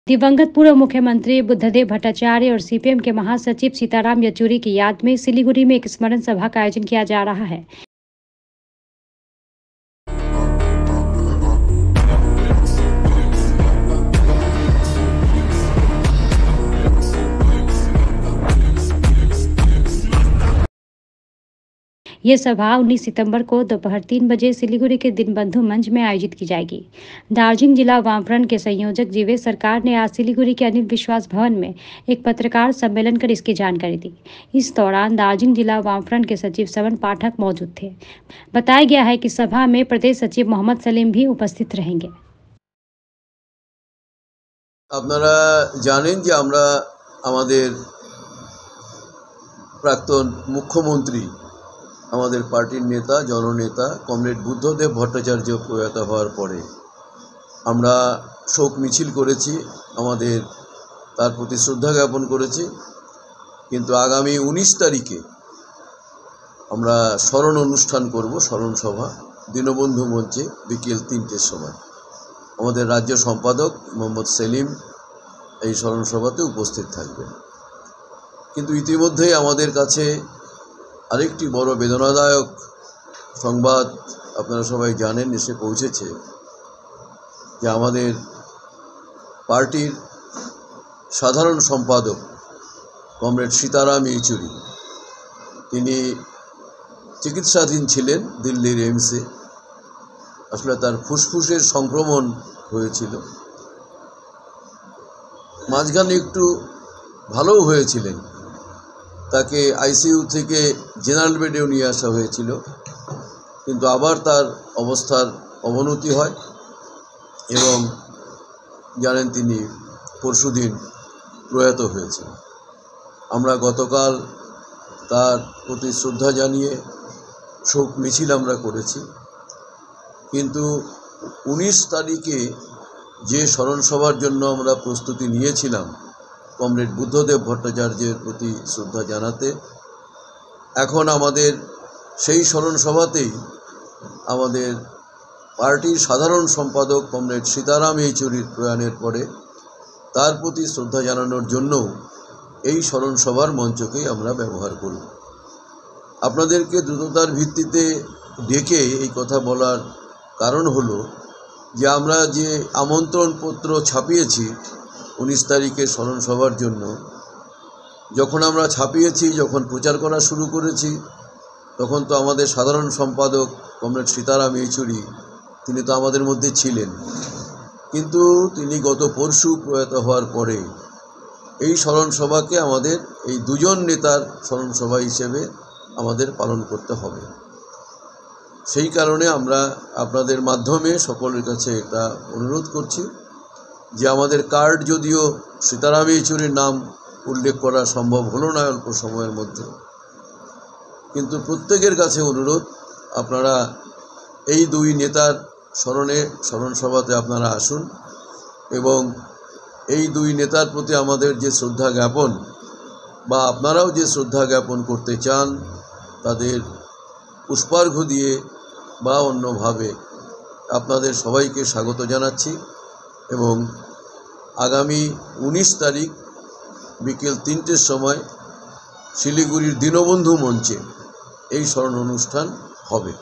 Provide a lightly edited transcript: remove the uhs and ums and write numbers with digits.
दिवंगत पूर्व मुख्यमंत्री बुद्धदेव भट्टाचार्य और सीपीएम के महासचिव सीताराम येचुरी की याद में सिलीगुड़ी में एक स्मरण सभा का आयोजन किया जा रहा है। ये सभा 19 सितंबर को दोपहर 3 बजे सिलीगुड़ी के दीनबंधु मंच में आयोजित की जाएगी। दार्जिलिंग जिला वामफ्रंट के संयोजक जीवेश सरकार ने आज सिलीगुड़ी के अनिल विश्वास भवन में एक पत्रकार सम्मेलन कर इसकी जानकारी दी। इस दौरान दार्जिलिंग जिला वामफ्रंट के सचिव समन पाठक मौजूद थे। बताया गया है कि सभा में प्रदेश सचिव मोहम्मद सलीम भी उपस्थित रहेंगे। আপনারা জানেন যে আমরা আমাদের প্রাক্তন মুখ্যমন্ত্রী আমাদের পার্টির নেতা জননেতা কমরেড বুদ্ধদেব ভট্টাচার্য প্রয়াত হওয়ার পরে আমরা শোক মিছিল করেছি, আমাদের তার প্রতি শ্রদ্ধা জ্ঞাপন করেছি। কিন্তু আগামী 19 তারিখে আমরা স্মরণ অনুষ্ঠান করব, স্মরণ সভা দীনবন্ধু মঞ্চে বিকেল 3টের সময়। আমাদের রাজ্য সম্পাদক মোহাম্মদ সেলিম এই স্মরণ সভাতে উপস্থিত থাকবেন। কিন্তু ইতিমধ্যেই আমাদের কাছে আরেকটি বড় বেদনাদায়ক সংবাদ আপনারা সবাই জানেন এসে পৌঁছেছে যে আমাদের পার্টির সাধারণ সম্পাদক কমরেড সীতারাম ইয়েচুরি তিনি চিকিৎসাধীন ছিলেন দিল্লির এইমসে। আসলে তার ফুসফুসের সংক্রমণ হয়েছিল, মাঝখানে একটু ভালোও হয়েছিলেন। তাকে আইসিইউ থেকে জেনারেল বেডেও নিয়ে আসা হয়েছিল, কিন্তু আবার তার অবস্থার অবনতি হয় এবং জানেন তিনি পরশুদিন প্রয়াত হয়েছেন। আমরা গতকাল তার প্রতি শ্রদ্ধা জানিয়ে শোক মিছিল আমরা করেছি। কিন্তু 19 তারিখে যে স্মরণসভার জন্য আমরা প্রস্তুতি নিয়েছিলাম কমরেড বুদ্ধদেব ভট্টাচার্যের প্রতি শ্রদ্ধা জানাতে, এখন আমাদের সেই স্মরণসভাতেই আমাদের পার্টির সাধারণ সম্পাদক কমরেড সীতারাম ইয়েচুরির প্রয়াণের পরে তার প্রতি শ্রদ্ধা জানানোর জন্য এই স্মরণসভার মঞ্চকেই আমরা ব্যবহার করব। আপনাদেরকে দ্রুততার ভিত্তিতে ডেকে এই কথা বলার কারণ হলো যে আমরা যে আমন্ত্রণপত্র ছাপিয়েছি 19 তারিখে স্মরণসভার জন্য, যখন আমরা ছাপিয়েছি, যখন প্রচার করা শুরু করেছি, তখন তো আমাদের সাধারণ সম্পাদক কমরেড সীতারাম ইয়েচুরি তিনি তো আমাদের মধ্যে ছিলেন। কিন্তু তিনি গত পরশু প্রয়াত হওয়ার পরে এই স্মরণসভাকে আমাদের এই দুজন নেতার স্মরণসভা হিসেবে আমাদের পালন করতে হবে। সেই কারণে আমরা আপনাদের মাধ্যমে সকলের কাছে একটা অনুরোধ করছি যে আমাদের কার্ড যদিও সীতারাম ইয়েচুরির নাম উল্লেখ করা সম্ভব হলো না অল্প সময়ের মধ্যে, কিন্তু প্রত্যেকের কাছে অনুরোধ আপনারা এই দুই নেতার স্মরণসভাতে আপনারা আসুন এবং এই দুই নেতার প্রতি আমাদের যে শ্রদ্ধা জ্ঞাপন বা আপনারাও যে শ্রদ্ধা জ্ঞাপন করতে চান তাদের পুষ্পার্ঘ্য দিয়ে বা অন্যভাবে আপনাদের সবাইকে স্বাগত জানাচ্ছি। এবং আগামী 19 তারিখ বিকেল 3টের সময় শিলিগুড়ির দীনবন্ধু মঞ্চে এই স্মরণ অনুষ্ঠান হবে।